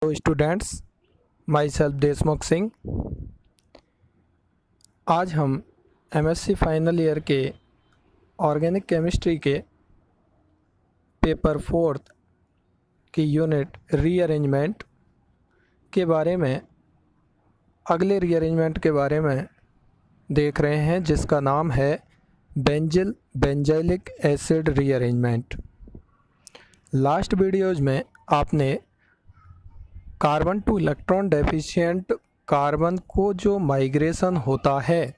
Students, my self Deshmukh Singh. आज हम MSc final year के ऑर्गेनिक केमिस्ट्री के पेपर 4 की यूनिट रीअरेंजमेंट के बारे में अगले रीअरेंजमेंट के बारे में देख रहे हैं, जिसका नाम है benzyl benzylic acid rearrangement. Last videos में आपने carbon two electron deficient carbon को जो माइग्रेशन होता है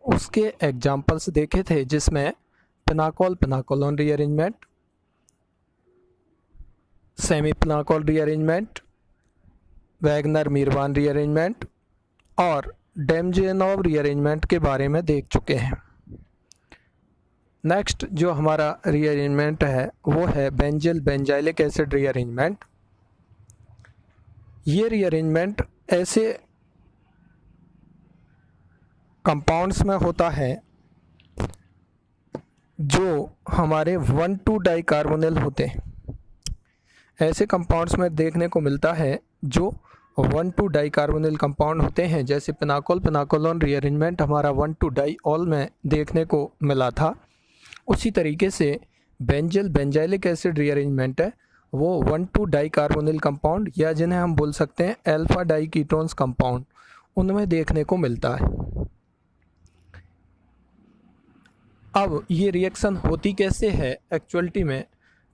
उसके एग्जाम्पल्स देखे थे, जिसमें pinacol pinacolone rearrangement, semi pinacol rearrangement, Wagner Meerwein rearrangement और डेमजेनोव रीअरेंजमेंट के बारे में देख चुके हैं। नेक्स्ट जो हमारा रीअरेंजमेंट है वो है बेंजिल बेंजाइलिक एसिड रीअरेंजमेंट। ये रीअरेंजमेंट ऐसे कंपाउंड्स में होता है जो हमारे 1,2 डाइकार्बोनिल होते हैं। ऐसे कंपाउंड्स में देखने को मिलता है जो 1,2 डाइकार्बोनिल कंपाउंड होते हैं, जैसे पिनाकोल पिनाकोलोन रीअरेंजमेंट हमारा 1,2 डाइऑल में देखने को मिला था। उसी तरीके से बेंजिल बेंजाइलिक एसिड रीअरेंजमेंट है वो 1,2 डाइकार्बोनिल कंपाउंड या जिन्हें हम बोल सकते हैं अल्फा डाइकीटोन्स कंपाउंड, उनमें देखने को मिलता है। अब ये रिएक्शन होती कैसे है एक्चुअलिटी में,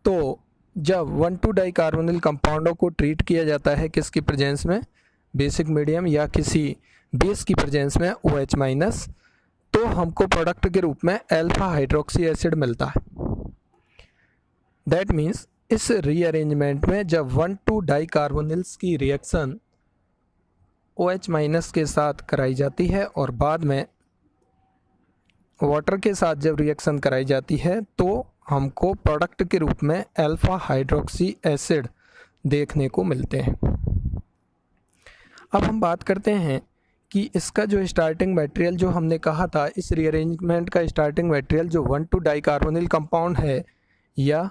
तो जब 1,2 डाइकार्बोनिल कंपाउंडों को ट्रीट किया जाता है किसकी प्रेजेंस में, बेसिक मीडियम या किसी बेस की प्रेजेंस में OH-, तो हमको प्रोडक्ट के रूप में अल्फा हाइड्रोक्सी एसिड मिलता है। दैट मीन्स इस रीअरेंजमेंट में जब 1,2 डाइकार्बोनिल्स की रिएक्शन OH- के साथ कराई जाती है और बाद में वाटर के साथ जब रिएक्शन कराई जाती है तो हमको प्रोडक्ट के रूप में अल्फा हाइड्रोक्सी एसिड देखने को मिलते हैं। अब हम बात करते हैं कि इसका जो स्टार्टिंग मटेरियल जो हमने कहा था, इस रीअरेंजमेंट का स्टार्टिंग मटेरियल जो 1,2 डाइकार्बोनिल कंपाउंड है या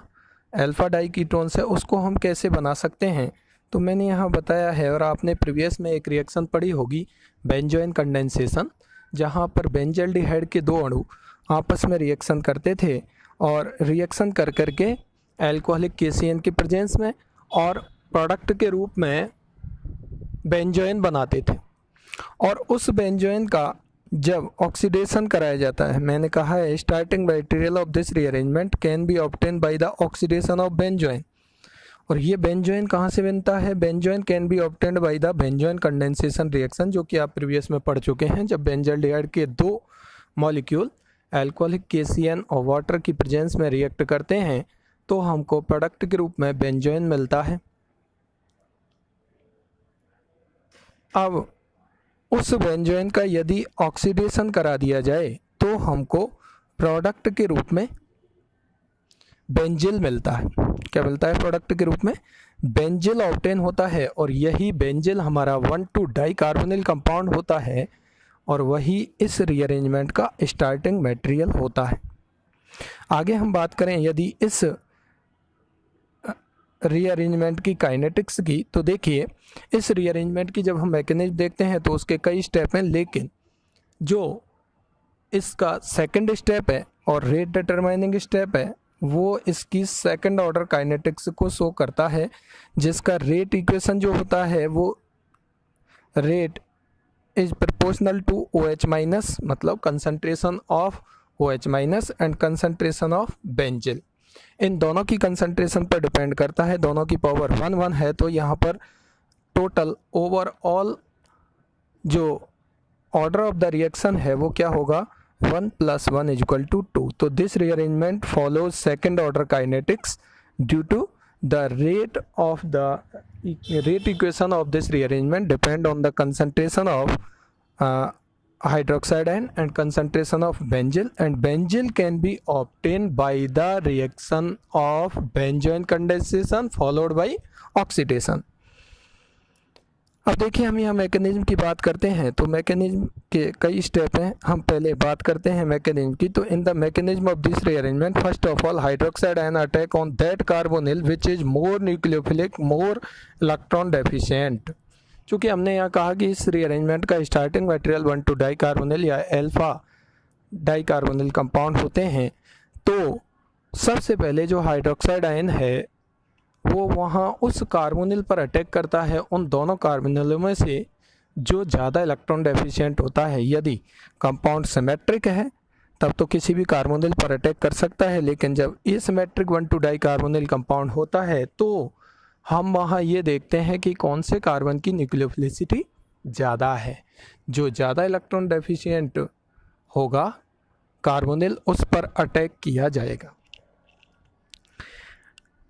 अल्फा डाइकीटोन्स है, उसको हम कैसे बना सकते हैं। तो मैंने यहाँ बताया है और आपने प्रीवियस में एक रिएक्शन पढ़ी होगी बेंजोइन कंडेंसेशन, जहाँ पर बेंजल्डिहाइड के 2 अणु आपस में रिएक्शन करते थे और रिएक्शन कर करके अल्कोहलिक KCN की प्रेजेंस में और प्रोडक्ट के रूप में बेंजोइन बनाते थे। और उस बेंजोइन का जब ऑक्सीडेशन कराया जाता है, मैंने कहा है starting material of this rearrangement can be obtain by the oxidation of benzoin. और ये बेंजोइन कहाँ से बनता है, benzoin can be obtained by the benzoin condensation reaction, जो कि आप प्रीवियस में पढ़ चुके हैं। जब बेंजल्डिहाइड के 2 मॉलिक्यूल अल्कोहलिक KCN और वाटर की प्रेजेंस में रिएक्ट करते हैं तो हमको प्रोडक्ट के रूप में बेंजोइन मिलता है। अब उस बेंजोइन का यदि ऑक्सीडेशन करा दिया जाए तो हमको प्रोडक्ट के रूप में बेंजिल मिलता है। क्या मिलता है, प्रोडक्ट के रूप में बेंजिल ऑब्टेन होता है। और यही बेंजिल हमारा 1,2 डाइकार्बोनिल कंपाउंड होता है और वही इस रीअरेंजमेंट का स्टार्टिंग मटेरियल होता है। आगे हम बात करें यदि इस रीअरेंजमेंट की काइनेटिक्स की, तो देखिए इस रीअरेंजमेंट की जब हम मैकेनिज्म देखते हैं तो उसके कई स्टेप हैं, लेकिन जो इसका सेकंड स्टेप है और रेट डिटरमाइनिंग स्टेप है वो इसकी सेकंड ऑर्डर काइनेटिक्स को शो करता है, जिसका रेट इक्वेशन जो होता है वो rate is proportional to OH-, मतलब concentration of OH- and concentration of benzil. इन दोनों की कंसंट्रेशन पर डिपेंड करता है। दोनों की पावर 1 है, तो यहाँ पर टोटल ओवरऑल जो ऑर्डर ऑफ द रिएक्शन है वो क्या होगा, 1 + 1 = 2। तो this rearrangement follows second order kinetics due to the rate of the rate equation of this rearrangement depend on the concentration of hydroxide ion and concentration of benzil, and benzil can be obtained by the reaction of benzoin condensation followed by oxidation. अब देखिए हम यहाँ mechanism की बात करते हैं तो mechanism के कई स्टेप हैं। हम पहले बात करते हैं मैकेनिज्म की। तो in the mechanism of this rearrangement first of all hydroxide ion attack on that carbonyl which is more nucleophilic more electron deficient. चूँकि हमने यहाँ कहा कि इस रीअरेंजमेंट का स्टार्टिंग मटेरियल 1,2 डाई कार्बोनिल या अल्फा डाई कार्बोनिल कंपाउंड होते हैं, तो सबसे पहले जो हाइड्रोक्साइड आयन है वो वहाँ उस कार्बोनिल पर अटैक करता है, उन दोनों कार्बोनिलों में से जो ज़्यादा इलेक्ट्रॉन डेफिशिएंट होता है। यदि कंपाउंड सिमेट्रिक है तब तो किसी भी कार्बोनिल पर अटैक कर सकता है, लेकिन जब एसिमेट्रिक 1,2 डाई कार्बोनिल कंपाउंड होता है तो हम वहाँ ये देखते हैं कि कौन से कार्बन की न्यूक्लियोफिलिसिटी ज़्यादा है। जो ज़्यादा इलेक्ट्रॉन डेफिशिएंट होगा कार्बोनिल उस पर अटैक किया जाएगा।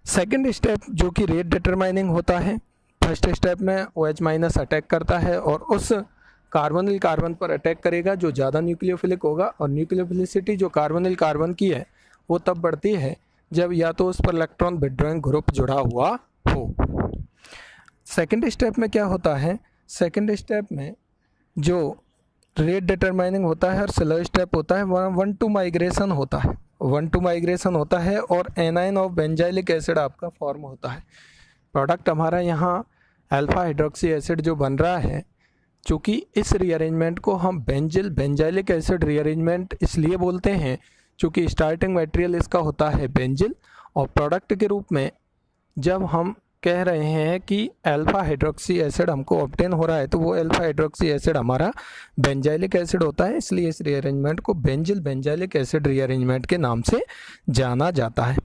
सेकेंड स्टेप जो कि रेट डिटरमाइनिंग होता है, फर्स्ट स्टेप में OH माइनस अटैक करता है और उस कार्बोनिल कार्बन पर अटैक करेगा जो ज़्यादा न्यूक्लियोफिलिक होगा, और न्यूक्लियोफिलिसिटी जो कार्बोनिल कार्बन की है वो तब बढ़ती है जब या तो उस पर इलेक्ट्रॉन विड्रॉइंग ग्रुप जुड़ा हुआ हो। सेकेंड स्टेप में क्या होता है, सेकेंड स्टेप में जो रेट डिटरमाइनिंग होता है और स्लो स्टेप होता है, 1,2 माइग्रेशन होता है, 1,2 माइग्रेशन होता है और एनाइन ऑफ बेंजाइलिक एसिड आपका फॉर्म होता है। प्रोडक्ट हमारा यहाँ अल्फा हाइड्रोक्सी एसिड जो बन रहा है, चूँकि इस रीअरेंजमेंट को हम बेंजाइलिक एसिड रीअरेंजमेंट इसलिए बोलते हैं चूँकि स्टार्टिंग मटेरियल इसका होता है बेंजिल, और प्रोडक्ट के रूप में जब हम कह रहे हैं कि अल्फा हाइड्रोक्सी एसिड हमको ऑब्टेन हो रहा है तो वो अल्फा हाइड्रोक्सी एसिड हमारा बेंजाइलिक एसिड होता है, इसलिए इस रीअरेंजमेंट को बेंजाइलिक एसिड रीअरेंजमेंट के नाम से जाना जाता है।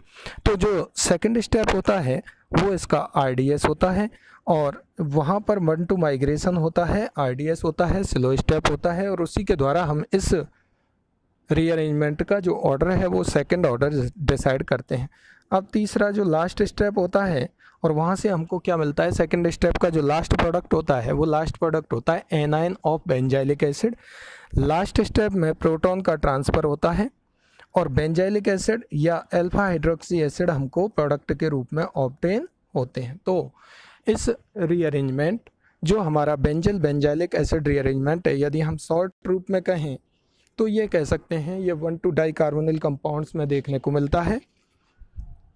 तो जो सेकंड स्टेप होता है वो इसका RDS होता है और वहाँ पर 1,2 माइग्रेशन होता है, RDS होता है, स्लो स्टेप होता है, और उसी के द्वारा हम इस रीअरेंजमेंट का जो ऑर्डर है वो सेकंड ऑर्डर डिसाइड करते हैं। अब तीसरा जो लास्ट स्टेप होता है, और वहाँ से हमको क्या मिलता है, सेकंड स्टेप का जो लास्ट प्रोडक्ट होता है वो लास्ट प्रोडक्ट होता है A9 of benzylic acid. Last step में प्रोटॉन का ट्रांसफ़र होता है और बेंजाइलिक एसिड या अल्फा हाइड्रोक्सी एसिड हमको प्रोडक्ट के रूप में ऑब्टेन होते हैं। तो इस रीअरेंजमेंट जो हमारा बेंजाइलिक एसिड रीअरेंजमेंट है, यदि हम शॉर्ट रूप में कहें तो ये कह सकते हैं ये 1,2 डाई कार्बोनिल कंपाउंड्स में देखने को मिलता है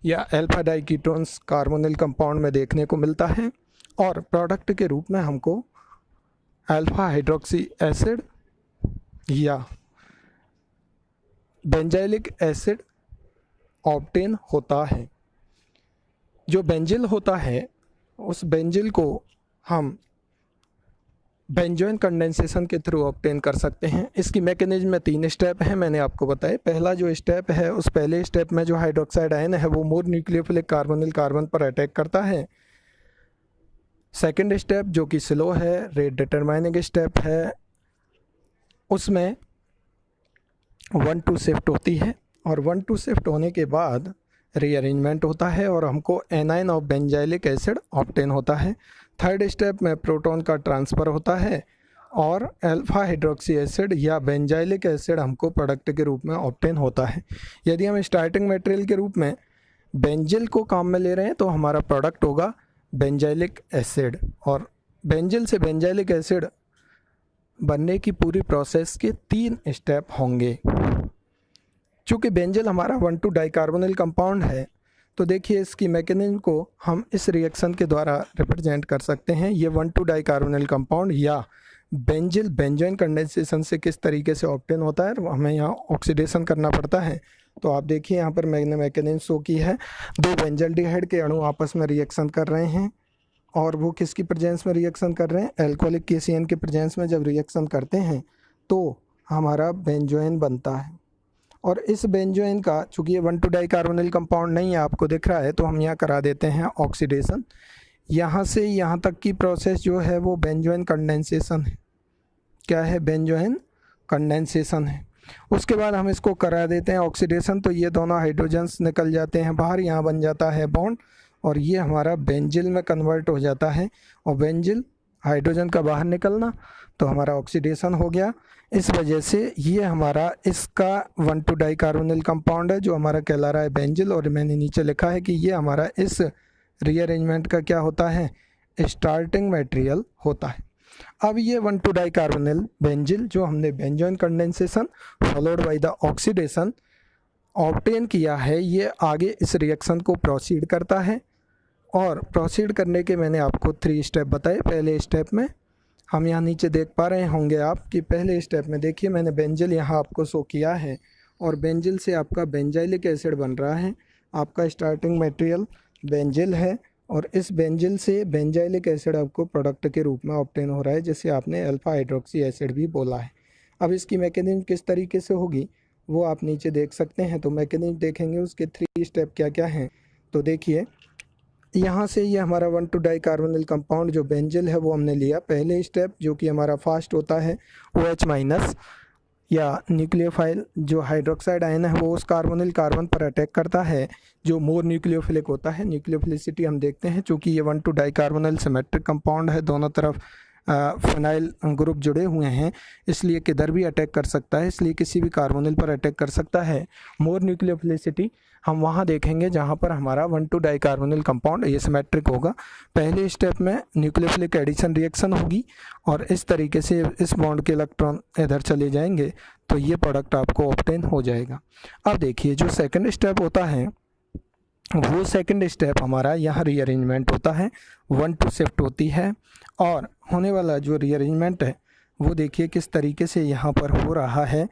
या alpha diketones carbonyl compound में देखने को मिलता है, और प्रोडक्ट के रूप में हमको अल्फा हाइड्रोक्सी एसिड या बेंजाइलिक एसिड ऑब्टेन होता है। जो बेंजिल होता है उस बेंजिल को हम बेंजोइन कंडेंसेशन के थ्रू ऑब्टेन कर सकते हैं। इसकी मैकेनिज्म में 3 स्टेप हैं, मैंने आपको बताया। पहला जो स्टेप है उस पहले स्टेप में जो हाइड्रोक्साइड आयन है वो मोर न्यूक्लियोफिलिक कार्बोनिल कार्बन पर अटैक करता है। सेकंड स्टेप जो कि स्लो है, रेट डिटरमाइनिंग स्टेप है, उसमें 1,2 शिफ्ट होती है और 1,2 शिफ्ट होने के बाद रीअरेंजमेंट होता है और हमको A9 of benzylic acid obtain होता है। थर्ड स्टेप में प्रोटॉन का ट्रांसफ़र होता है और अल्फा हाइड्रोक्सी एसिड या बेंजाइलिक एसिड हमको प्रोडक्ट के रूप में ऑब्टेन होता है। यदि हम स्टार्टिंग मटेरियल के रूप में बेंजिल को काम में ले रहे हैं तो हमारा प्रोडक्ट होगा बेंजाइलिक एसिड, और बेंजिल से बेंजाइलिक एसिड बनने की पूरी प्रोसेस के 3 स्टेप होंगे। चूँकि बेंजिल हमारा 1,2 डाइकार्बोनिल कंपाउंड है तो देखिए इसकी मैकेनिज्म को हम इस रिएक्शन के द्वारा रिप्रेजेंट कर सकते हैं। ये 1,2 डाइकार्बोनिल कंपाउंड या बेंजिल बेंजोइन कंडेंसेशन से किस तरीके से ऑब्टेन होता है, हमें यहाँ ऑक्सीडेशन करना पड़ता है। तो आप देखिए यहाँ पर मैंने मैकेनिज्म शो की है। 2 बेंजल्डिहाइड के अणु आपस में रिएक्शन कर रहे हैं और वो किसकी प्रेजेंस में रिएक्शन कर रहे हैं, एल्कोहलिक KCN के प्रेजेंस में जब रिएक्शन करते हैं तो हमारा बेंजोइन बनता है। और इस बेंजोइन का चूँकि ये 1,2 डाइकार्बोनिल कंपाउंड नहीं है आपको दिख रहा है, तो हम यहाँ करा देते हैं ऑक्सीडेशन। यहाँ से यहाँ तक की प्रोसेस जो है वो बेंजोइन कंडेंसेशन है। क्या है, बेंजोइन कंडेंसेशन है। उसके बाद हम इसको करा देते हैं ऑक्सीडेशन, तो ये दोनों हाइड्रोजन्स निकल जाते हैं बाहर, यहाँ बन जाता है बॉन्ड और ये हमारा बेंजिल में कन्वर्ट हो जाता है। और बेंजिल हाइड्रोजन का बाहर निकलना तो हमारा ऑक्सीडेशन हो गया। इस वजह से ये हमारा इसका 1,2 डाइकार्बोनिल कंपाउंड है जो हमारा कहला रहा है बेंजिल, और मैंने नीचे लिखा है कि ये हमारा इस रीअरेंजमेंट का क्या होता है, स्टार्टिंग मटेरियल होता है। अब ये 1,2 डाइकार्बोनिल बेंजिल जो हमने benzoin condensation followed by the oxidation obtain किया है, ये आगे इस रिएक्शन को प्रोसीड करता है। और प्रोसीड करने के मैंने आपको 3 स्टेप बताए। पहले स्टेप में हम यहाँ नीचे देख पा रहे होंगे आप कि पहले स्टेप में देखिए मैंने बेंजिल यहाँ आपको शो किया है और बेंजिल से आपका बेंजाइलिक एसिड बन रहा है। आपका स्टार्टिंग मटेरियल बेंजिल है और इस बेंजिल से बेंजाइलिक एसिड आपको प्रोडक्ट के रूप में ऑब्टेन हो रहा है, जिसे आपने अल्फा हाइड्रोक्सी एसिड भी बोला है। अब इसकी मैकेनिज्म किस तरीके से होगी वो आप नीचे देख सकते हैं। तो मैकेनिज्म देखेंगे उसके 3 स्टेप क्या क्या हैं। तो देखिए यहाँ से ये हमारा 1,2 डाइकार्बोनिल कंपाउंड जो बेंजिल है वो हमने लिया। पहले स्टेप जो कि हमारा फास्ट होता है OH- या न्यूक्लियोफाइल जो हाइड्रोक्साइड आयन है वो उस कार्बोनिल कार्बन पर अटैक करता है जो मोर न्यूक्लियोफिलिक होता है। न्यूक्लियोफिलिसिटी हम देखते हैं, चूँकि ये 1,2 डाइकार्बोनिल सिमेट्रिक कंपाउंड है, दोनों तरफ फिनाइल ग्रुप जुड़े हुए हैं, इसलिए किधर भी अटैक कर सकता है, इसलिए किसी भी कार्बोनिल पर अटैक कर सकता है। मोर न्यूक्लियोफिलिसिटी हम वहाँ देखेंगे जहाँ पर हमारा 1,2 डाइकार्बोनिल कंपाउंड ये सिमेट्रिक होगा। पहले स्टेप में न्यूक्लियोफिलिक एडिशन रिएक्शन होगी और इस तरीके से इस बॉन्ड के इलेक्ट्रॉन इधर चले जाएंगे तो ये प्रोडक्ट आपको ऑब्टेन हो जाएगा। अब देखिए जो सेकंड स्टेप होता है वो सेकंड स्टेप हमारा यहाँ रीअरेंजमेंट होता है, 1,2 शिफ्ट होती है। और होने वाला जो रीअरेंजमेंट है वो देखिए किस तरीके से यहाँ पर हो रहा है।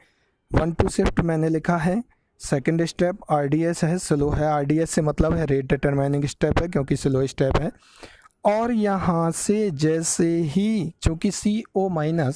1,2 शिफ्ट मैंने लिखा है। सेकंड स्टेप RDS है, स्लो है। RDS से मतलब है रेट डिटरमाइनिंग स्टेप है क्योंकि स्लो स्टेप है। और यहाँ से जैसे ही चूँकि CO-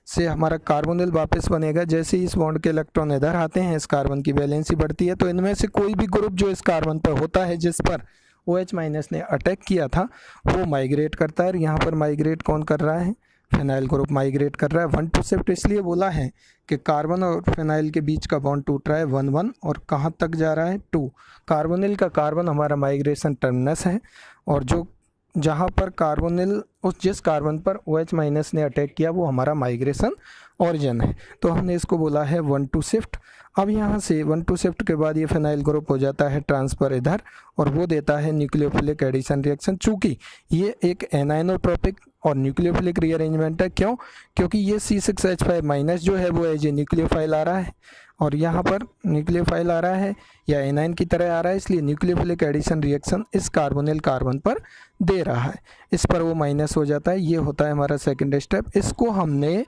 से हमारा कार्बोनिल वापस बनेगा, जैसे ही इस बॉन्ड के इलेक्ट्रॉन इधर आते हैं इस कार्बन की वैलेंसी बढ़ती है, तो इनमें से कोई भी ग्रुप जो इस कार्बन पर होता है जिस पर OH- ने अटैक किया था वो माइग्रेट करता है। यहाँ पर माइग्रेट कौन कर रहा है? फिनाइल ग्रुप माइग्रेट कर रहा है। 1,2 शिफ्ट इसलिए बोला है कि कार्बन और फिनाइल के बीच का बॉन्ड टूट रहा है 1,1 और कहाँ तक जा रहा है 2। कार्बोनिल का कार्बन हमारा माइग्रेशन टर्मिनस है और जो जहाँ पर कार्बोनिल जिस कार्बन पर OH- ने अटैक किया वो हमारा माइग्रेशन ओरिजिन है। तो हमने इसको बोला है 1,2 शिफ्ट। अब यहाँ से 1,2 शिफ्ट के बाद ये फिनाइल ग्रुप हो जाता है ट्रांसफ़र इधर और वो देता है न्यूक्लियोफिलिक एडिशन रिएक्शन। चूँकि ये एक एनाइनोट्रोपिक और न्यूक्लियोफिलिक रीअरेंजमेंट है। क्यों? क्योंकि ये C6H5- जो है वो एज ए न्यूक्लियोफाइल आ रहा है और यहाँ पर न्यूक्लियोफाइल आ रहा है या एनाइन की तरह आ रहा है, इसलिए न्यूक्लियोफिलिक एडिशन रिएक्शन इस कार्बोनिल कार्बन पर दे रहा है, इस पर वो माइनस हो जाता है। ये होता है हमारा सेकंड स्टेप। इसको हमने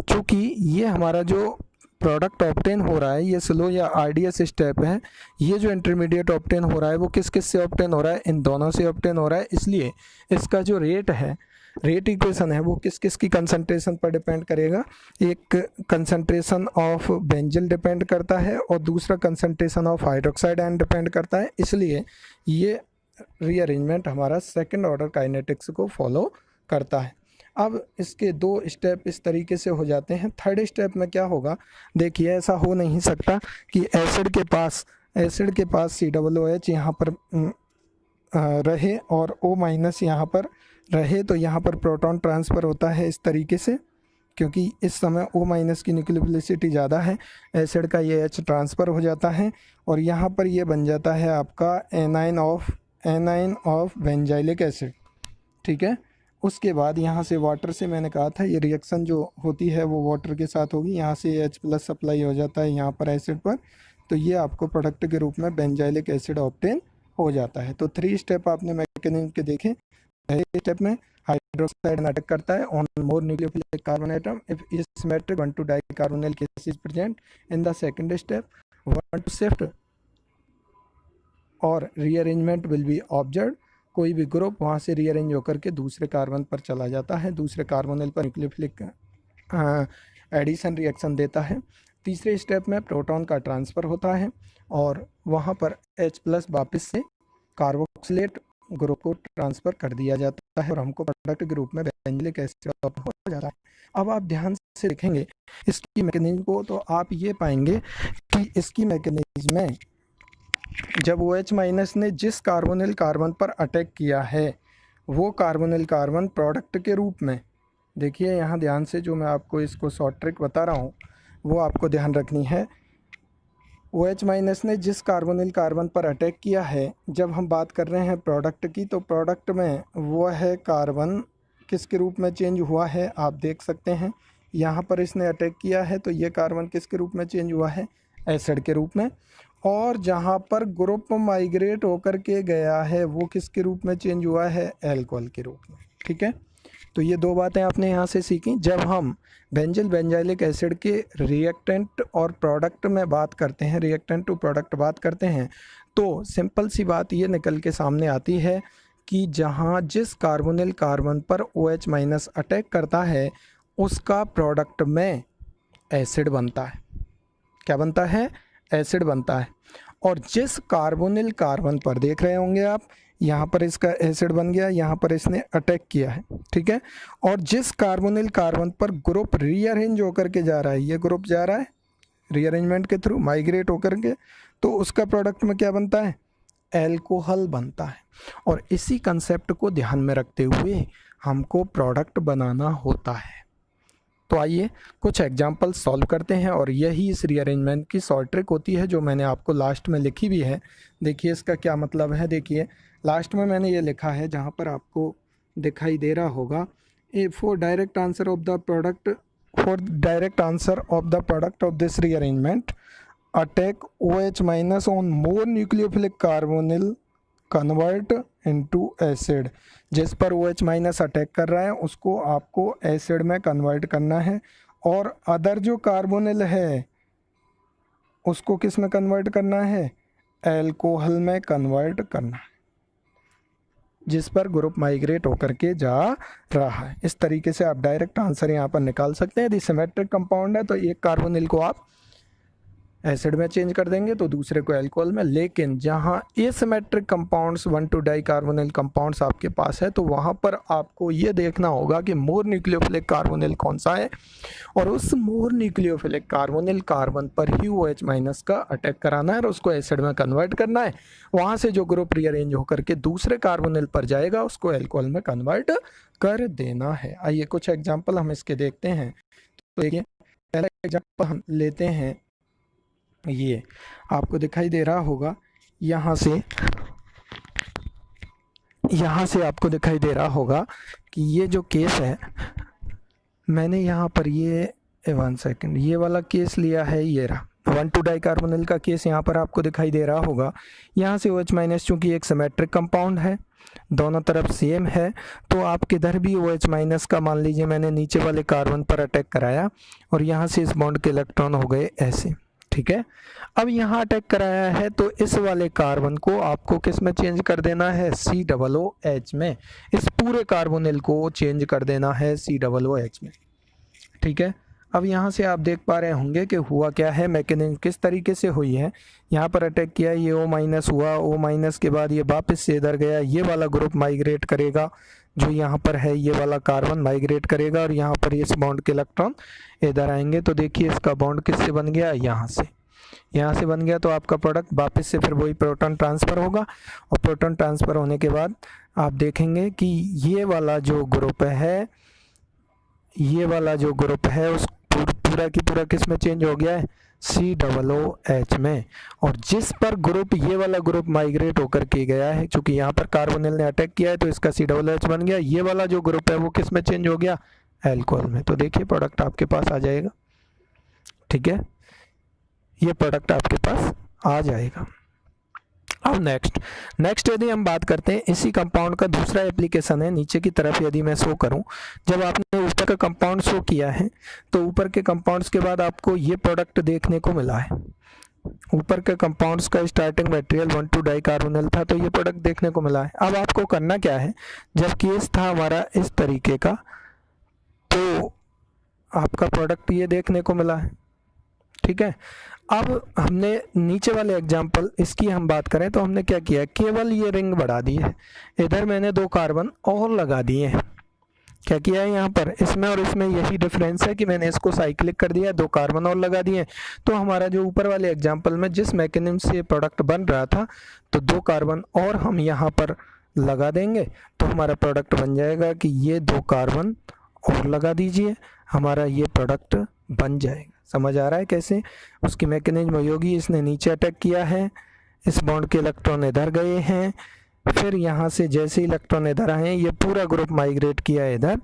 चूँकि ये हमारा जो प्रोडक्ट ऑब्टेन हो रहा है ये स्लो या RDS स्टेप है, ये जो इंटरमीडिएट ऑब्टेन हो रहा है वो किस किस से ऑब्टेन हो रहा है? इन दोनों से ऑब्टेन हो रहा है। इसलिए इसका जो रेट है, रेट इक्वेशन है, वो किस किस की कंसंट्रेशन पर डिपेंड करेगा? एक कंसंट्रेशन ऑफ बेंजिल डिपेंड करता है और दूसरा concentration of hydroxide ion depend करता है। इसलिए ये रीअरेंजमेंट हमारा सेकंड ऑर्डर काइनेटिक्स को फॉलो करता है। अब इसके 2 स्टेप इस तरीके से हो जाते हैं। थर्ड स्टेप में क्या होगा? देखिए ऐसा हो नहीं सकता कि एसिड के पास COOH यहाँ पर रहे और O- यहाँ पर रहे, तो यहाँ पर प्रोटॉन ट्रांसफ़र होता है इस तरीके से, क्योंकि इस समय O- की न्यूक्लियोफिलिसिटी ज़्यादा है, एसिड का ये H ट्रांसफ़र हो जाता है और यहाँ पर ये बन जाता है आपका एनाइन ऑफ बेंजाइलिक एसिड। ठीक है। उसके बाद यहाँ से वाटर से मैंने कहा था ये रिएक्शन जो होती है वो वाटर के साथ होगी। यहाँ से H+ सप्लाई हो जाता है यहाँ पर एसिड पर, तो ये आपको प्रोडक्ट के रूप में बेंजाइलिक एसिड ऑब्टेन हो जाता है। तो 3 स्टेप आपने मैकेनिज्म के देखे। पहले स्टेप में हाइड्रोक्साइड अटैक करता है on more nucleophilic carbon atom if is symmetric 1,2 dicarbonyl case is present in the second step 1,2 shift और रीअरेंजमेंट विल बी ऑब्जर्व। कोई भी ग्रुप वहाँ से रीअरेंज होकर के दूसरे कार्बन पर चला जाता है, दूसरे कार्बोनिल पर न्यूक्लियोफिलिक एडिशन रिएक्शन देता है। तीसरे स्टेप में प्रोटॉन का ट्रांसफ़र होता है और वहाँ पर H+ वापस से कार्बोक्सिलेट ग्रुप को ट्रांसफ़र कर दिया जाता है और हमको प्रोडक्ट के रूप में बेंजाइलिक एसिड हो जाता है। अब आप ध्यान से देखेंगे इसकी मैकेनिज्म को, तो आप ये पाएंगे कि इसकी मैकेनिज्म में जब OH- ने जिस कार्बोनिल कार्बन पर अटैक किया है वो कार्बोनिल कार्बन प्रोडक्ट के रूप में, देखिए यहाँ ध्यान से जो मैं आपको इसको शॉर्ट ट्रिक बता रहा हूँ वो आपको ध्यान रखनी है। OH माइनस ने जिस कार्बोनिल कार्बन पर अटैक किया है, जब हम बात कर रहे हैं प्रोडक्ट की, तो प्रोडक्ट में वो है कार्बन किसके रूप में चेंज हुआ है, आप देख सकते हैं यहाँ पर इसने अटैक किया है तो ये कार्बन किसके रूप में चेंज हुआ है, एसिड के रूप में। और जहाँ पर ग्रुप माइग्रेट होकर के गया है वो किसके रूप में चेंज हुआ है, एल्कोहल के रूप में। ठीक है, तो ये दो बातें आपने यहाँ से सीखी। जब हम बेंजिल बेंजाइलिक एसिड के रिएक्टेंट और प्रोडक्ट में बात करते हैं, रिएक्टेंट टू प्रोडक्ट बात करते हैं, तो सिंपल सी बात ये निकल के सामने आती है कि जहाँ जिस कार्बोनिल कार्बन पर OH माइनस अटैक करता है उसका प्रोडक्ट में एसिड बनता है। क्या बनता है, एसिड बनता है। और जिस कार्बोनिल कार्बन पर देख रहे होंगे आप, यहाँ पर इसका एसिड बन गया, यहाँ पर इसने अटैक किया है। ठीक है, और जिस कार्बोनिल कार्बन पर ग्रुप रीअरेंज होकर के जा रहा है, ये ग्रुप जा रहा है रीअरेंजमेंट के थ्रू माइग्रेट होकर के, तो उसका प्रोडक्ट में क्या बनता है, एल्कोहल बनता है। और इसी कंसेप्ट को ध्यान में रखते हुए हमको प्रोडक्ट बनाना होता है। तो आइए कुछ एग्जाम्पल सॉल्व करते हैं, और यही इस रीअरेंजमेंट की शॉर्ट ट्रिक होती है जो मैंने आपको लास्ट में लिखी भी है। देखिए इसका क्या मतलब है, देखिए लास्ट में मैंने ये लिखा है, जहाँ पर आपको दिखाई दे रहा होगा, for direct answer of the product, for direct answer of the product of this rearrangement attack OH minus on more nucleophilic carbonyl convert into acid. जिस पर OH माइनस अटैक कर रहा है उसको आपको एसिड में कन्वर्ट करना है, और अदर जो कार्बोनिल है उसको किस में कन्वर्ट करना है, एल्कोहल में कन्वर्ट करना है, जिस पर ग्रुप माइग्रेट होकर के जा रहा है। इस तरीके से आप डायरेक्ट आंसर यहाँ पर निकाल सकते हैं। यदि सिमेट्रिक कंपाउंड है तो एक कार्बोनिल को आप एसिड में चेंज कर देंगे तो दूसरे को एल्कोहल में। लेकिन जहाँ एसिमेट्रिक कंपाउंड्स 1,2 डाइकार्बोनिल कंपाउंड्स आपके पास है तो वहाँ पर आपको ये देखना होगा कि मोर न्यूक्लियोफिलिक कार्बोनिल कौन सा है, और उस मोर न्यूक्लियोफिलिक कार्बोनिल कार्बन पर ही OH माइनस का अटैक कराना है और उसको एसिड में कन्वर्ट करना है। वहाँ से जो ग्रुप रीअरेंज होकर के दूसरे कार्बोनिल पर जाएगा उसको एल्कोहल में कन्वर्ट कर देना है। आइए कुछ एग्जाम्पल हम इसके देखते हैं। तो देखिए पहला एग्जाम्पल हम लेते हैं, ये आपको दिखाई दे रहा होगा, यहाँ से आपको दिखाई दे रहा होगा कि ये जो केस है, मैंने यहाँ पर ये 1 सेकंड ये वाला केस लिया है, ये रहा 1,2 डाइकार्बोनिल का केस यहाँ पर आपको दिखाई दे रहा होगा। यहाँ से OH माइनस चूँकि एक सिमेट्रिक कंपाउंड है, दोनों तरफ सेम है, तो आप किधर भी OH माइनस का मान लीजिए मैंने नीचे वाले कार्बन पर अटैक कराया और यहाँ से इस बॉन्ड के इलेक्ट्रॉन हो गए ऐसे। ठीक है, अब यहाँ अटैक कराया है तो इस वाले कार्बन को आपको किस में चेंज कर देना है, COOH में। इस पूरे कार्बोनिल को चेंज कर देना है COOH में। ठीक है, अब यहाँ से आप देख पा रहे होंगे कि हुआ क्या है, मैकेनिज्म किस तरीके से हुई है। यहाँ पर अटैक किया, ये O माइनस हुआ, O माइनस के बाद ये वापस से इधर गया, ये वाला ग्रुप माइग्रेट करेगा, जो यहाँ पर है ये वाला कार्बन माइग्रेट करेगा और यहाँ पर इस बॉन्ड के इलेक्ट्रॉन इधर आएंगे। तो देखिए इसका बॉन्ड किससे बन गया, यहाँ से बन गया। तो आपका प्रोडक्ट वापस से फिर वही प्रोटॉन ट्रांसफ़र होगा, और प्रोटॉन ट्रांसफ़र होने के बाद आप देखेंगे कि ये वाला जो ग्रुप है उस पूरा की पूरा किस में चेंज हो गया है, COOH में। और जिस पर ग्रुप ये वाला ग्रुप माइग्रेट होकर के गया है, क्योंकि यहाँ पर कार्बोनिल ने अटैक किया है तो इसका COOH बन गया, ये वाला जो ग्रुप है वो किस में चेंज हो गया, एल्कोहल में। तो देखिए प्रोडक्ट आपके पास आ जाएगा। ठीक है, ये प्रोडक्ट आपके पास आ जाएगा। अब नेक्स्ट यदि हम बात करते हैं, इसी कंपाउंड का दूसरा एप्लीकेशन है। नीचे की तरफ यदि मैं शो करूं, जब आपने ऊपर का कंपाउंड शो किया है तो ऊपर के कंपाउंड्स के बाद आपको ये प्रोडक्ट देखने को मिला है। ऊपर के कंपाउंड्स का स्टार्टिंग मटेरियल 1,2 डाइकार्बोनिल था, तो ये प्रोडक्ट देखने को मिला है। अब आपको करना क्या है, जब केस था हमारा इस तरीके का तो आपका प्रोडक्ट ये देखने को मिला है। ठीक है, अब हमने नीचे वाले एग्जाम्पल इसकी हम बात करें तो हमने क्या किया, केवल ये रिंग बढ़ा दी है, इधर मैंने 2 कार्बन और लगा दिए हैं। क्या किया है यहाँ पर, इसमें और इसमें यही डिफरेंस है कि मैंने इसको साइक्लिक कर दिया, 2 कार्बन और लगा दिए। तो हमारा जो ऊपर वाले एग्जाम्पल में जिस मैकेनिज्म से प्रोडक्ट बन रहा था, तो 2 कार्बन और हम यहाँ पर लगा देंगे तो हमारा प्रोडक्ट बन जाएगा कि ये 2 कार्बन और लगा दीजिए, हमारा ये प्रोडक्ट बन जाएगा। समझ आ रहा है कैसे उसकी मैकेनिज्म होगी। इसने नीचे अटैक किया है, इस बॉन्ड के इलेक्ट्रॉन इधर गए हैं, फिर यहाँ से जैसे इलेक्ट्रॉन इधर आए ये पूरा ग्रुप माइग्रेट किया है इधर,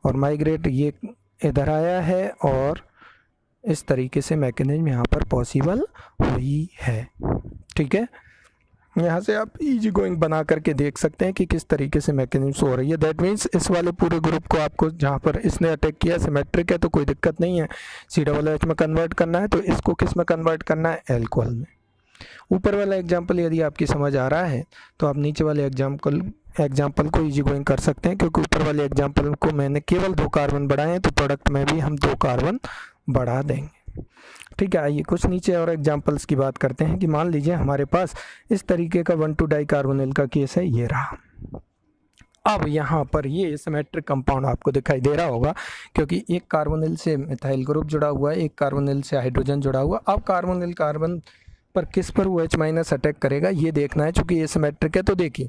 और माइग्रेट ये इधर आया है, और इस तरीके से मैकेनिज्म यहाँ पर पॉसिबल हुई है। ठीक है, यहाँ से आप इजी गोइंग बना करके देख सकते हैं कि किस तरीके से मैकेनिज्म हो रही है। दैट मीन्स इस वाले पूरे ग्रुप को आपको जहाँ पर इसने अटैक किया सिमेट्रिक है तो कोई दिक्कत नहीं है, COOH में कन्वर्ट करना है, तो इसको किस में कन्वर्ट करना है, एल्कोहल में। ऊपर वाला एग्जाम्पल यदि आपकी समझ आ रहा है तो आप नीचे वाले एग्जाम्पल को इजी गोइंग कर सकते हैं, क्योंकि ऊपर वाले एग्जाम्पल को मैंने केवल 2 कार्बन बढ़ाए हैं, तो प्रोडक्ट में भी हम 2 कार्बन बढ़ा देंगे। ठीक है, आइए कुछ नीचे और एग्जाम्पल्स की बात करते हैं कि मान लीजिए हमारे पास इस तरीके का 1,2-डाइकार्बोनिल का केस है, ये रहा। अब यहाँ पर ये सिमेट्रिक कंपाउंड आपको दिखाई दे रहा होगा, क्योंकि एक कार्बोनिल से मिथाइल ग्रुप जुड़ा हुआ है, एक कार्बोनिल से हाइड्रोजन जुड़ा हुआ। अब कार्बोनिल कार्बन पर किस पर OH- अटैक करेगा ये देखना है, चूंकि ये सिमेट्रिक है। तो देखिए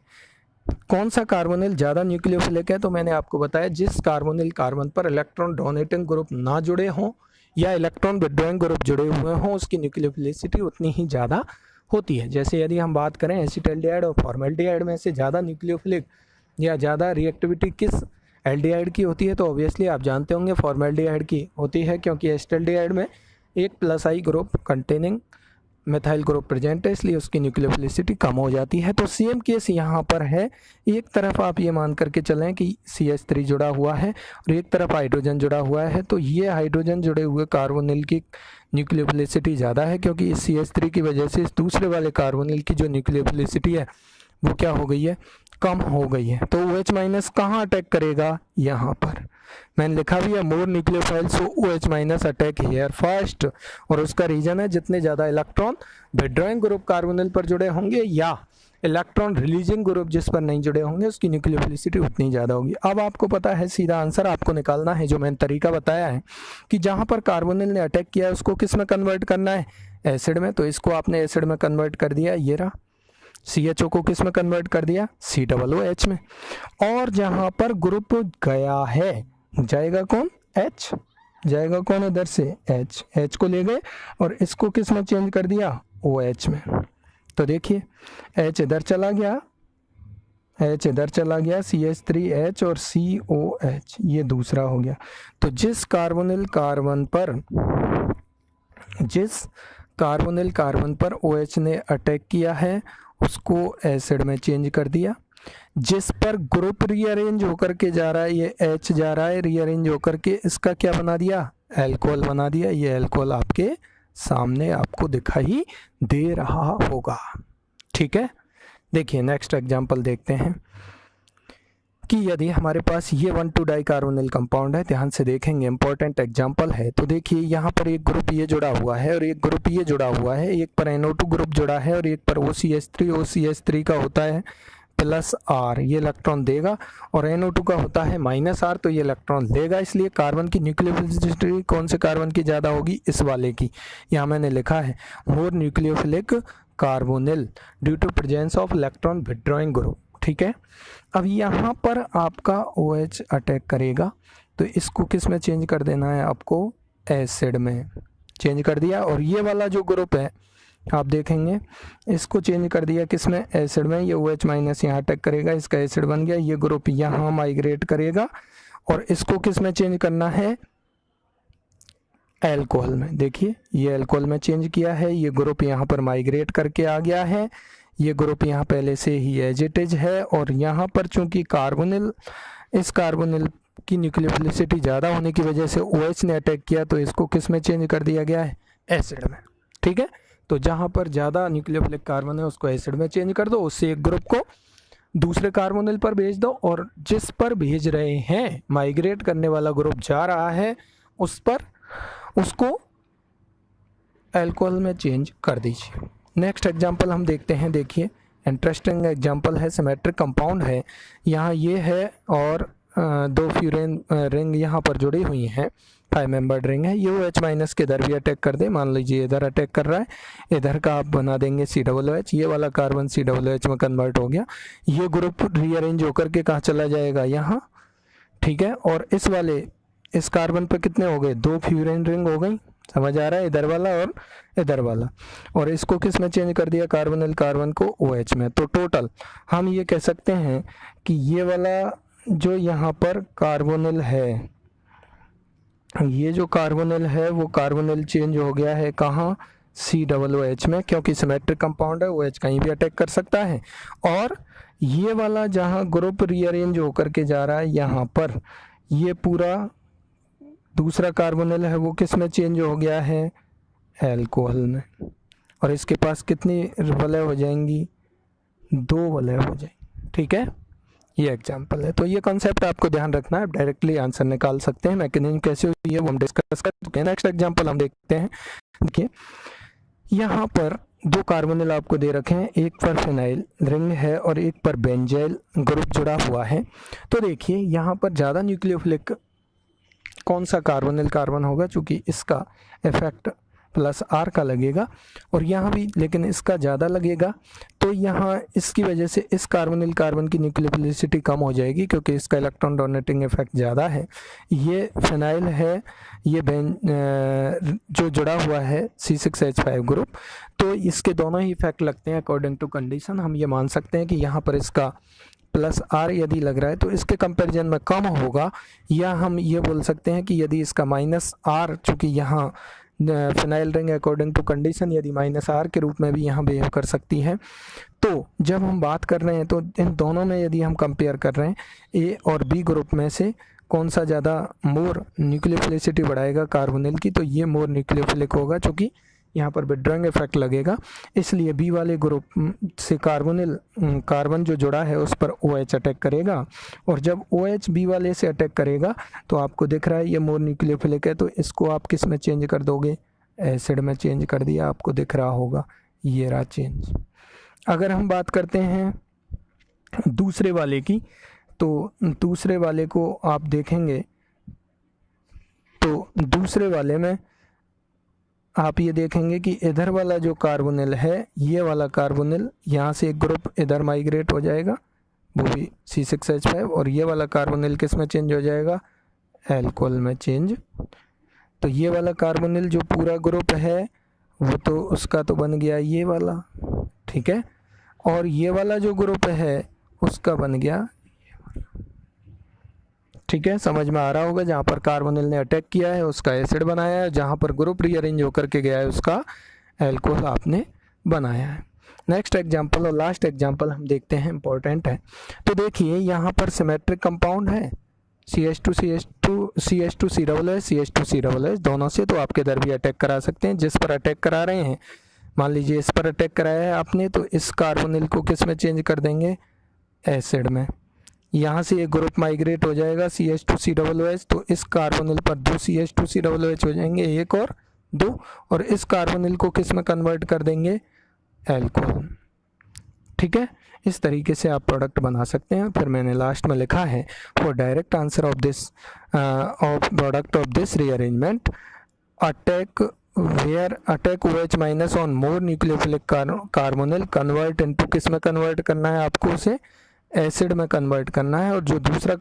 कौन सा कार्बोनिल ज़्यादा न्यूक्लियोफिलिक है, तो मैंने आपको बताया जिस कार्बोनिल कार्बन पर इलेक्ट्रॉन डोनेटिंग ग्रुप ना जुड़े हों या इलेक्ट्रॉन विड्रॉइंग ग्रुप जुड़े हुए हों उसकी न्यूक्लियोफिलिसिटी उतनी ही ज़्यादा होती है। जैसे यदि हम बात करें एसिटाल्डिहाइड और फॉर्मेल्डिहाइड में से ज़्यादा न्यूक्लियोफिलिक या ज़्यादा रिएक्टिविटी किस एल्डिहाइड की होती है, तो ऑब्वियसली आप जानते होंगे फॉर्मेल्डिहाइड की होती है, क्योंकि एसिटाल्डिहाइड में एक +I group containing methyl group present है, इसलिए उसकी न्यूक्लियोफिलिसिटी कम हो जाती है। तो सेम केस यहाँ पर है, एक तरफ आप ये मान करके चलें कि CH3 जुड़ा हुआ है और एक तरफ हाइड्रोजन जुड़ा हुआ है, तो ये हाइड्रोजन जुड़े हुए कार्बोनिल की न्यूक्लियोफिलिसिटी ज़्यादा है, क्योंकि इस CH3 की वजह से इस दूसरे वाले कार्बोनिल की जो न्यूक्लियोफिलिसिटी है वो क्या हो गई है, कम हो गई है। तो OH- कहाँ अटैक करेगा, यहाँ पर मैंने लिखा भी है more nucleophile so OH- attack here first, और उसका रीजन है जितने ज़्यादा इलेक्ट्रॉन विड्रॉइंग ग्रुप कार्बोनिल पर जुड़े होंगे या इलेक्ट्रॉन रिलीजिंग ग्रुप जिस पर नहीं जुड़े होंगे उसकी न्यूक्लियोफिलिसिटी उतनी ज़्यादा होगी। अब आपको पता है सीधा आंसर आपको निकालना है, जो मैंने तरीका बताया है कि जहाँ पर कार्बोनिल ने अटैक किया है उसको किस में कन्वर्ट करना है, एसिड में। तो इसको आपने एसिड में कन्वर्ट कर दिया, ये रहा। CHO को किस में कन्वर्ट कर दिया, COOH में। और जहाँ पर ग्रुप गया है जाएगा कौन, H जाएगा कौन, इधर से H को ले गए और इसको किस में चेंज कर दिया, OH में। तो देखिए H इधर चला गया, H इधर चला गया, CH3H और COH ये दूसरा हो गया। तो जिस कार्बोनिल कार्बन पर OH ने अटैक किया है उसको एसिड में चेंज कर दिया। जिस पर ग्रुप रीअरेंज होकर के जा रहा है, ये H जा रहा है रीअरेंज होकर के, इसका क्या बना दिया, एल्कोहल बना दिया। ये एल्कोहल आपके सामने आपको दिखाई दे रहा होगा। ठीक है, देखिए नेक्स्ट एग्जांपल देखते हैं कि यदि हमारे पास ये 1,2-डाइकार्बोनिल कंपाउंड है, ध्यान से देखेंगे इंपॉर्टेंट एग्जांपल है। तो देखिए यहाँ पर एक ग्रुप ये जुड़ा हुआ है और एक ग्रुप ये जुड़ा हुआ है, एक पर NO2 ग्रुप जुड़ा है और एक पर OCH3 का होता है +R, ये इलेक्ट्रॉन देगा, और NO2 का होता है -R, तो ये इलेक्ट्रॉन लेगा। इसलिए कार्बन की न्यूक्लियोफिलिसिटी कौन से कार्बन की ज़्यादा होगी, इस वाले की। यहाँ मैंने लिखा है more nucleophilic carbonyl due to presence of electron withdrawing group. ठीक है, अब यहाँ पर आपका OH अटैक करेगा, तो इसको किस में चेंज कर देना है आपको, एसिड में चेंज कर दिया। और ये वाला जो ग्रुप है आप देखेंगे इसको चेंज कर दिया किस में, एसिड में। ये OH- यहाँ अटैक करेगा, इसका एसिड बन गया। ये ग्रुप यहाँ माइग्रेट करेगा और इसको किस में चेंज करना है, एल्कोहल में। देखिए ये एल्कोहल में चेंज किया है, ये ग्रुप यहाँ पर माइग्रेट करके आ गया है, ये ग्रुप यहाँ पहले से ही एज इट इज है। और यहाँ पर चूंकि इस कार्बोनिल की न्यूक्लियोफिलिसिटी ज़्यादा होने की वजह से OH ने अटैक किया, तो इसको किस में चेंज कर दिया गया है, एसिड में। ठीक है, तो जहाँ पर ज़्यादा न्यूक्लियोफिलिक कार्बन है उसको एसिड में चेंज कर दो, उससे एक ग्रुप को दूसरे कार्बोनिल पर भेज दो, और जिस पर भेज रहे हैं माइग्रेट करने वाला ग्रुप जा रहा है उस पर उसको एल्कोहल में चेंज कर दीजिए। नेक्स्ट एग्जांपल हम देखते हैं। देखिए इंटरेस्टिंग एग्जांपल है, सिमेट्रिक कंपाउंड है। यहाँ ये है और 2 फ्यूरेन रिंग यहाँ पर जुड़ी हुई हैं, 5 मेंबर्ड रिंग है। ये OH- के इधर भी अटैक कर दे, मान लीजिए इधर अटैक कर रहा है, इधर का आप बना देंगे COOH, ये वाला कार्बन COOH में कन्वर्ट हो गया। ये ग्रुप रीअरेंज होकर के कहाँ चला जाएगा, यहाँ। ठीक है, और इस कार्बन पर कितने हो गए, 2 फ्यूरेन रिंग हो गई, समझ आ रहा है, इधर वाला और इधर वाला, और इसको किस में चेंज कर दिया, कार्बोनिल कार्बन को OH में। तो टोटल हम ये कह सकते हैं कि ये वाला जो यहाँ पर कार्बोनिल है, ये जो कार्बोनिल है वो कार्बोनिल चेंज हो गया है कहाँ, COOH में, क्योंकि सिमेट्रिक कंपाउंड है, OH कहीं भी अटैक कर सकता है। और ये वाला जहाँ ग्रुप रीअरेंज होकर के जा रहा है यहाँ पर, ये पूरा दूसरा कार्बोनिल है वो किस में चेंज हो गया है, एल्कोहल में। और इसके पास कितनी वलय हो जाएंगी, 2 वलय हो जाएंगी। ठीक है, ये एग्जांपल है। तो ये कॉन्सेप्ट आपको ध्यान रखना है, डायरेक्टली आंसर निकाल सकते हैं। मैकेनिज्म कैसे हुई है वो हम डिस्कस कर चुके हैं। नेक्स्ट एग्जांपल हम देखते हैं। देखिए यहाँ पर 2 कार्बोनिल आपको दे रखे हैं, एक पर फिनाइल रिंग है और एक पर बेंजाइल ग्रुप जुड़ा हुआ है। तो देखिए यहाँ पर ज़्यादा न्यूक्लियोफिलिक कौन सा कार्बोनिल कार्बन होगा, चूँकि इसका इफेक्ट +R का लगेगा और यहाँ भी लेकिन इसका ज़्यादा लगेगा, तो यहाँ इसकी वजह से इस कार्बोनिल कार्बन की न्यूक्लियोफिलिसिटी कम हो जाएगी क्योंकि इसका इलेक्ट्रॉन डोनेटिंग इफेक्ट ज़्यादा है। ये फिनाइल है, ये जो जुड़ा हुआ है C6H5 ग्रुप, तो इसके दोनों ही इफेक्ट लगते हैं अकॉर्डिंग टू कंडीशन। हम ये मान सकते हैं कि यहाँ पर इसका +R यदि लग रहा है तो इसके कंपैरिजन में कम होगा, या हम ये बोल सकते हैं कि यदि इसका -R, चूँकि यहाँ phenyl ring according to condition यदि -R के रूप में भी यहाँ बिहेव कर सकती है। तो जब हम बात कर रहे हैं तो इन दोनों में यदि हम कंपेयर कर रहे हैं A और B ग्रुप में से कौन सा ज़्यादा मोर न्यूक्लियोफिलिसिटी बढ़ाएगा कार्बोनिल की, तो ये मोर न्यूक्लियोफिलिक होगा, चूँकि यहाँ पर विड्रॉइंग इफेक्ट लगेगा। इसलिए बी वाले ग्रुप से कार्बन जो जुड़ा है उस पर OH अटैक करेगा, और जब OH बी वाले से अटैक करेगा तो आपको दिख रहा है ये मोर न्यूक्लियोफिलिक है, तो इसको आप किस में चेंज कर दोगे, एसिड में चेंज कर दिया, आपको दिख रहा होगा ये रहा चेंज। अगर हम बात करते हैं दूसरे वाले की, तो दूसरे वाले को आप देखेंगे तो दूसरे वाले में आप ये देखेंगे कि इधर वाला जो कार्बोनिल है, ये वाला कार्बोनिल यहाँ से एक ग्रुप इधर माइग्रेट हो जाएगा, वो भी C6H5, और ये वाला कार्बोनिल किस में चेंज हो जाएगा, एल्कोहल में चेंज। तो ये वाला कार्बोनिल जो पूरा ग्रुप है वो तो उसका तो बन गया ये वाला, ठीक है, और ये वाला जो ग्रुप है उसका बन गया, ठीक है, समझ में आ रहा होगा। जहाँ पर कार्बोनिल ने अटैक किया है उसका एसिड बनाया है, जहाँ पर ग्रुप रीअरेंज होकर के गया है उसका एल्कोहल आपने बनाया है। नेक्स्ट एग्जांपल और लास्ट एग्जांपल हम देखते हैं, इंपॉर्टेंट है। तो देखिए यहाँ पर सिमेट्रिक कंपाउंड है, CH2COOH दोनों से, तो आपके इधर भी अटैक करा सकते हैं। जिस पर अटैक करा रहे हैं, मान लीजिए इस पर अटैक कराया है आपने, तो इस कार्बोनिल को किस में चेंज कर देंगे, एसिड में। यहाँ से एक ग्रुप माइग्रेट हो जाएगा CH2COOH, तो इस कार्बोनिल पर 2 CH2COOH हो जाएंगे, 1 और 2, और इस कार्बोनिल को किस में कन्वर्ट कर देंगे, एल्कोहल। ठीक है, इस तरीके से आप प्रोडक्ट बना सकते हैं। फिर मैंने लास्ट में लिखा है for direct answer of this product of this rearrangement attack OH minus on more nucleophilic carbonyl convert into, किस में कन्वर्ट करना है आपको, उसे एसिड में कन्वर्ट करना है। और जो दूसरा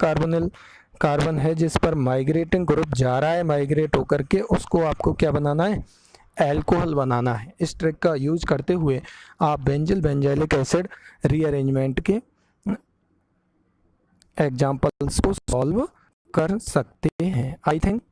कार्बन है जिस पर माइग्रेटिंग ग्रुप जा रहा है माइग्रेट होकर के, उसको आपको क्या बनाना है, एल्कोहल बनाना है। इस ट्रिक का यूज करते हुए आप बेंजाइलिक एसिड रीअरेंजमेंट के एग्जाम्पल्स को सॉल्व कर सकते हैं। आई थिंक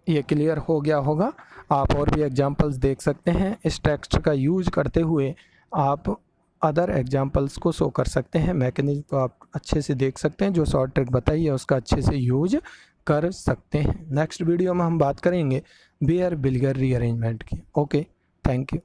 ये क्लियर हो गया होगा। आप और भी एग्जाम्पल्स देख सकते हैं। इस टेक्स्ट का यूज करते हुए आप अदर एग्जाम्पल्स को शो कर सकते हैं। मैकेनिज्म को आप अच्छे से देख सकते हैं, जो शॉर्ट ट्रिक बताई है उसका अच्छे से यूज कर सकते हैं। नेक्स्ट वीडियो में हम बात करेंगे बेयर बिल्गर रीअरेंजमेंट की। Okay, thank you.